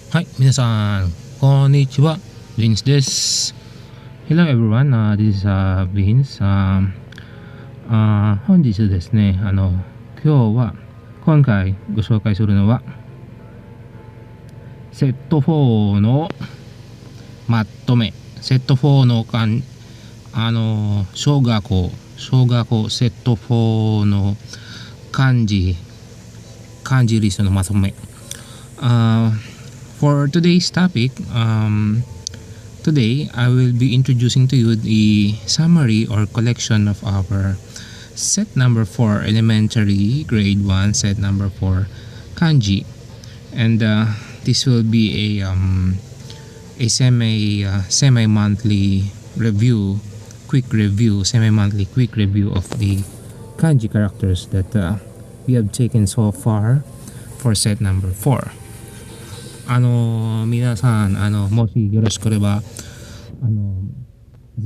はい、皆さん、こんにちは。Vince です。Hello everyone, this is Vince. 本日ですね、今回ご紹介するのは、セット4のまとめ。セット4の小学校セット4の漢字リストのまとめ。For today's topic, today I will be introducing to you the summary or collection of our set number 4 elementary grade 1 set number 4 kanji, and this will be a semi monthly review, semi-monthly quick review of the kanji characters that we have taken so far for set number 4. 皆さん、もしよろしければ、ぜ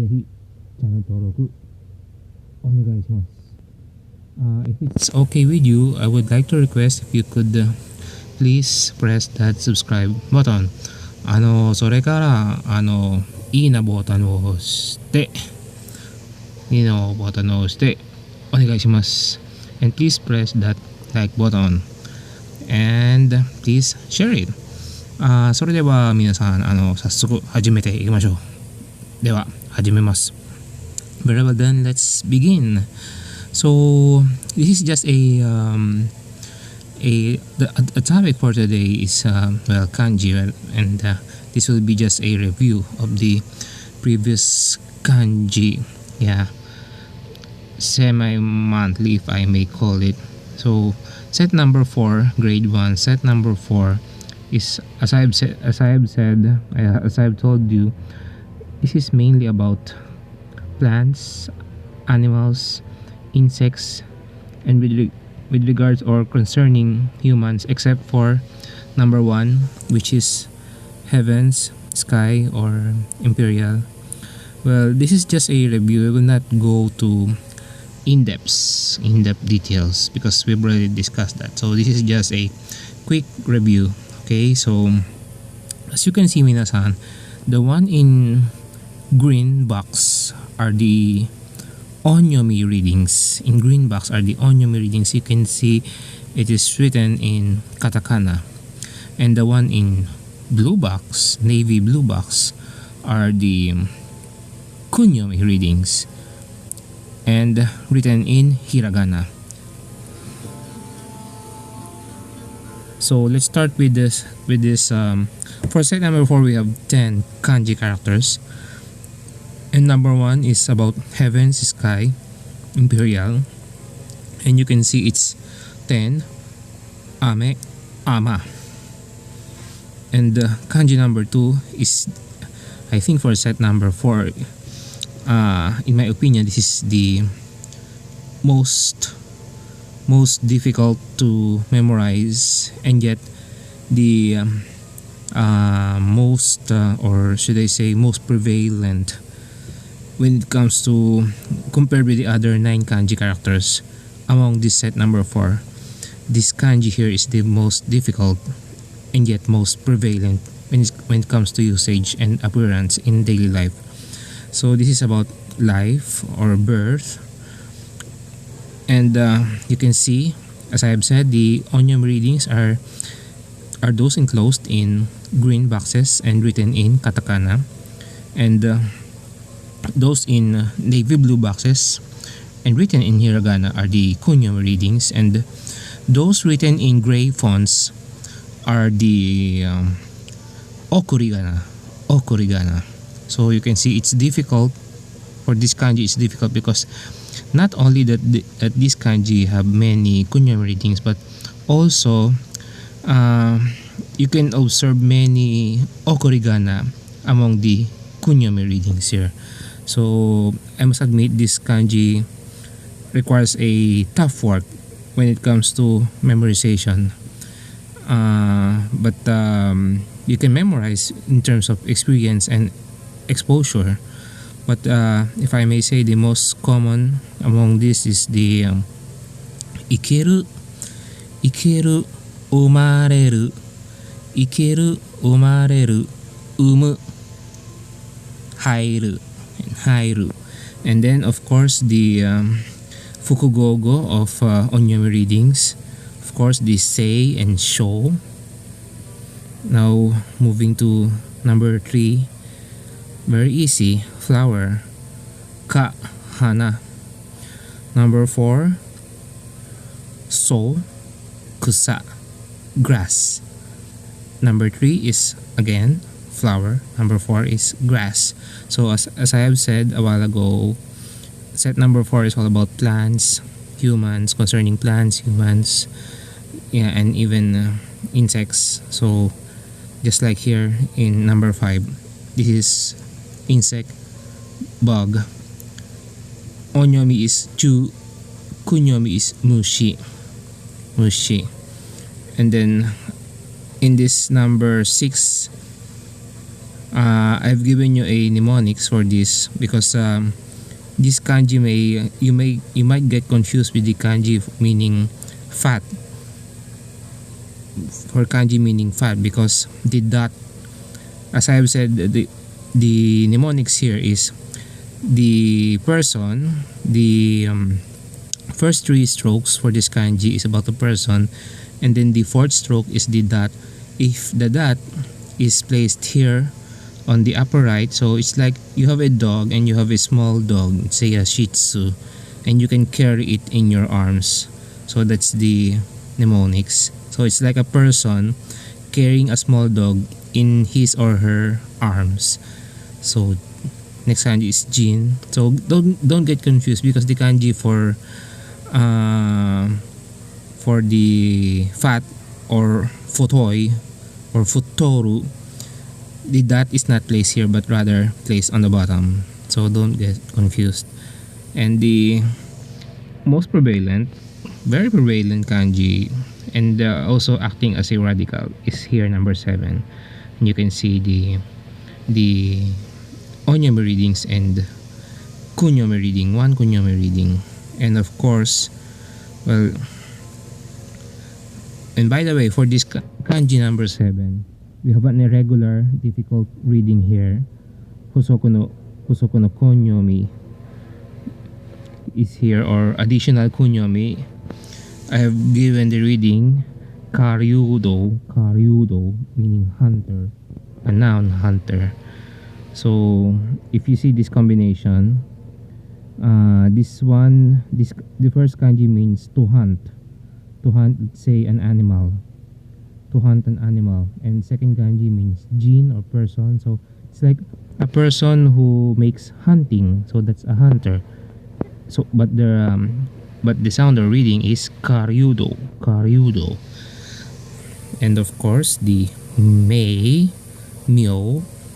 ひ、チャンネル登録、お願いします。If it's okay with you, I would like to request if you could please press that subscribe button. それから、いいなボタンを押して、お願いします。And please press that like button. And please share it. それでは皆さん、早速始めていきましょう。では、始めます。Very well then, let's begin. So, this is just a topic for today is, kanji, and this will be just a review of the previous kanji. Yeah. Semi-monthly, if I may call it. So, set number 4, grade 1, set number 4 is, as I've told you, this is mainly about plants, animals, insects, and with regards or concerning humans, except for number 1, which is heavens, sky, or imperial. Well, this is just a review. I will not go to in-depth details because we've already discussed that. So this is just a quick review. Okay, so as you can see, minasan, the one in green box are the onyomi readings. In green box are the onyomi readings. You can see it is written in katakana. And the one in blue box, navy blue box, are the kunyomi readings and written in hiragana. So let's start with this. For set number 4, we have 10 kanji characters, and number 1 is about heavens, sky, imperial, and you can see it's 10 ame, ama. And kanji number 2 is, I think, for set number 4, in my opinion, this is the most difficult to memorize, and yet the most or should I say most prevalent when it comes to, compared with the other 9 kanji characters among this set number 4. This kanji here is the most difficult and yet most prevalent when it comes to usage and appearance in daily life. So this is about life or birth. And you can see, as I have said, the onion readings are those enclosed in green boxes and written in katakana, and those in navy blue boxes and written in hiragana are the kunyo readings, and those written in gray fonts are the okurigana. So you can see it's difficult for this kanji. It's difficult because not only that this kanji have many kunyo readings, but also you can observe many okurigana among the kunyo readings here. So I must admit, this kanji requires a tough work when it comes to memorization, but you can memorize in terms of experience and exposure. But if I may say, the most common among this is the ikeru, umareru, ikeru, umareru, umu, hairu, and hairu. And then of course the fukugogo of onyomi readings. Of course the sei and sho. Now moving to number 3. Very easy. Flower. Ka, hana. Number 4. So, kusa, grass. Number 3 is again flower. Number 4 is grass. So as I have said a while ago, set number 4 is all about plants, humans, concerning plants, humans, yeah, and even insects. So just like here in number 5, this is insect, bug. Onyomi is chu, kunyomi is mushi. And then in this number 6, I've given you a mnemonics for this because this kanji you might get confused with the kanji meaning fat. For kanji meaning fat, because the dot, as I have said, the mnemonics here is the person, the first 3 strokes for this kanji is about the person, and then the 4th stroke is the dot. If the dot is placed here on the upper right, so it's like you have a dog and you have a small dog, say a shih tzu, and you can carry it in your arms. So that's the mnemonics. So it's like a person carrying a small dog in his or her arms. So next kanji is jin. So don't get confused, because the kanji for the fat or futoi or futoru, the dot is not placed here but rather placed on the bottom. So don't get confused. And the most prevalent, very prevalent kanji, and also acting as a radical, is here number 7. And you can see the onyomi readings and kunyomi reading, 1 kunyomi reading. And of course, well, and by the way, for this kanji number 7, we have an irregular, difficult reading here. Hosoku no konyomi is here, or additional kunyomi. I have given the reading karyudo, meaning hunter, a noun, hunter. So if you see this combination, the first kanji means to hunt, say an animal, to hunt an animal. And second kanji means jin, or person. So it's like a person who makes hunting, so that's a hunter. So but the sound or reading is karyudo. And of course the myo,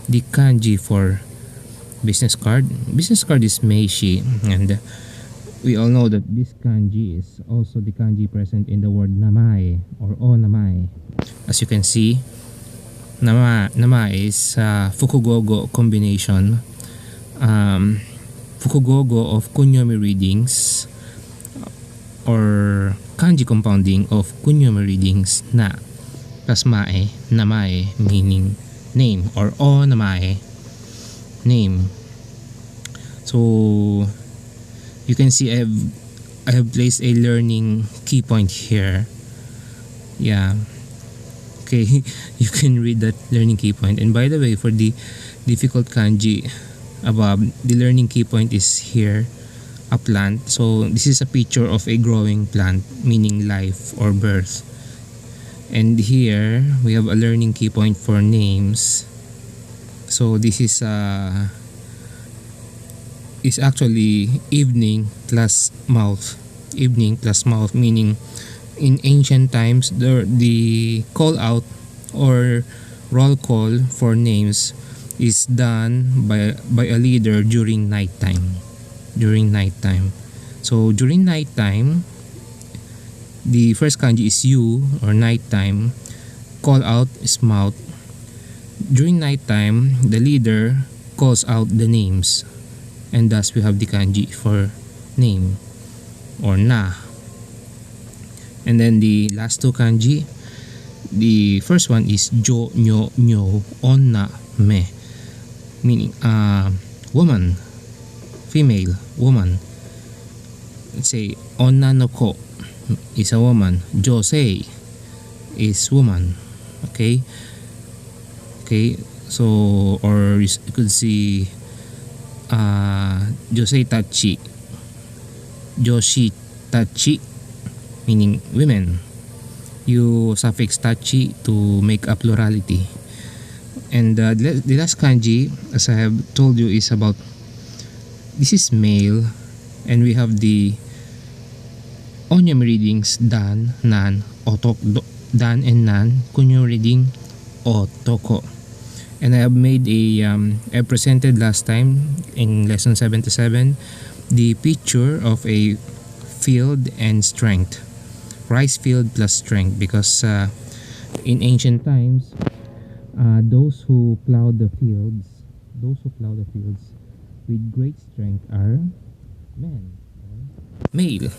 the kanji for business card is meishi. And we all know that this kanji is also the kanji present in the word namae or onamae. As you can see, namae is fukugogo combination, fukugogo of kunyomi readings, or kanji compounding of kunyomi readings, na plus mae, namae, meaning name, or onamae, name. So you can see I have placed a learning key point here. Yeah, okay. You can read that learning key point. And by the way, for the difficult kanji above, the learning key point is here, a plant. So this is a picture of a growing plant, meaning life or birth. And here we have a learning key point for names. So this is actually evening plus mouth, meaning in ancient times the call out or roll call for names is done by a leader during nighttime. So during nighttime, the first kanji is yu, or nighttime. Call out is mouth. During nighttime, the leader calls out the names, and thus we have the kanji for name, or na. And then the last 2 kanji, The first one is jo nyo nyo onna me, meaning woman, female, woman. Let's say onna no ko is a woman, josei is woman. Okay, okay. So or you could see josei tachi, joshi tachi, meaning women. You suffix tachi to make a plurality. And the last kanji, as I have told you, is about, this is male, and we have the onyam readings dan, nan, otok, dan and nan, kunyo reading otoko. And I have made I presented last time in lesson 77 the picture of a field and strength, rice field plus strength, because in ancient times, those who plow the fields with great strength are men or male.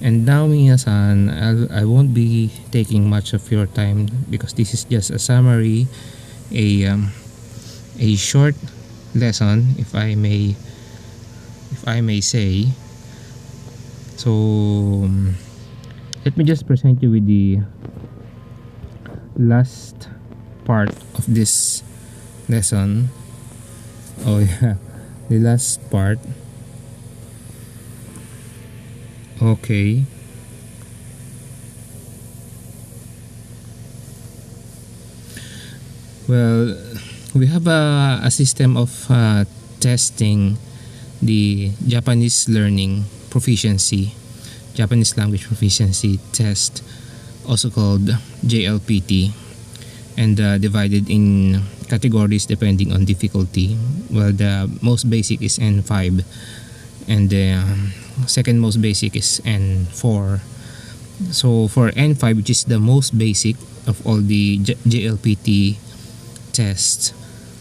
And now, minasan, I won't be taking much of your time because this is just a summary, a short lesson, if I may say. So let me just present you with the last part of this lesson. Oh yeah, the last part. Okay. Well, we have a system of testing the Japanese learning proficiency, Japanese language proficiency test, also called JLPT, and divided in categories depending on difficulty. Well, the most basic is N5, and the second most basic is N4. So for N5, which is the most basic of all the JLPT tests,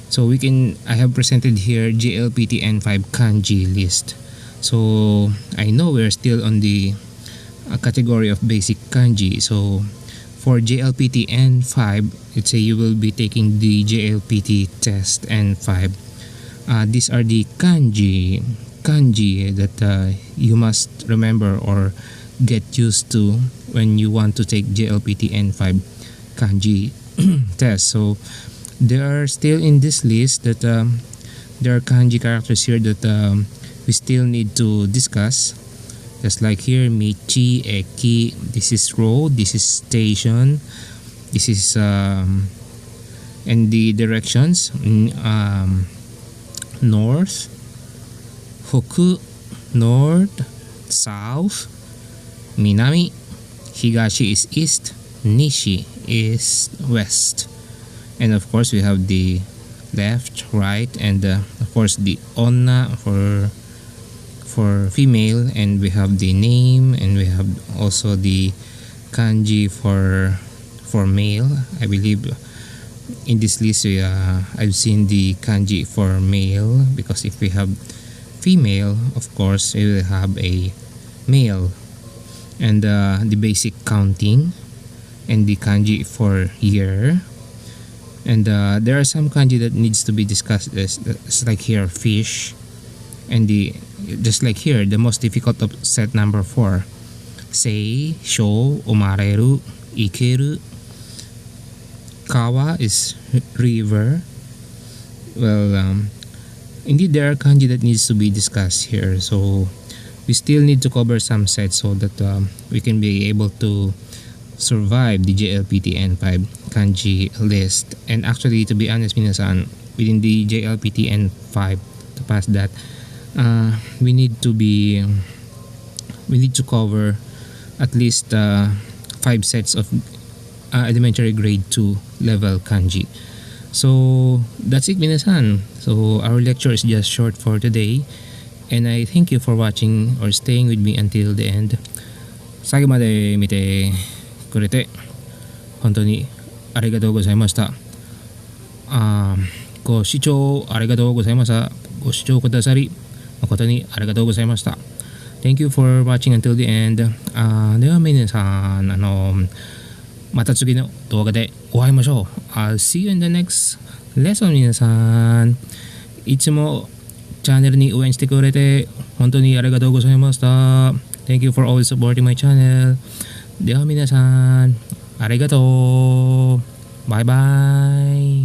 so I have presented here JLPT N5 kanji list. So I know we're still on the category of basic kanji. So for JLPT N5, let's say you will be taking the JLPT test N5. These are the kanji that you must remember or get used to when you want to take JLPT N5 kanji test. So there are still in this list that there are kanji characters here that we still need to discuss. Just like here, michi, eki, this is road, this is station, this is and the directions, north, hoku, north, south, minami, higashi is east, nishi is west. And of course we have the left, right, and of course the onna for female, and we have the name, and we have also the kanji for male. I believe in this list I've seen the kanji for male, because if we have female, of course we will have a male. And the basic counting and the kanji for year. And there are some kanji that needs to be discussed, it's like here, fish, and just like here, the most difficult of set number 4, sei, sho, umareru, ikeru. Kawa is river. Well, indeed there are kanji that needs to be discussed here, so we still need to cover some sets so that we can be able to survive the JLPT N5 kanji list. And actually, to be honest, minasan, within the JLPT N5, to pass that, we need to cover at least 5 sets of elementary grade 2 level kanji. So that's it, minasan. So our lecture is just short for today, and I thank you for watching or staying with me until the end. 最後まで見てくれて本当にありがとうございました。ご視聴ありがとうございました。ご視聴くださり誠にありがとうございました。Thank you for watching until the end. では皆さん、また次の動画でお会いしましょう。I'll see you in the next lesson 皆さん。いつもチャンネルに応援してくれて本当にありがとうございました。Thank you for always supporting my channel. では皆さん、ありがとう。バイバイ。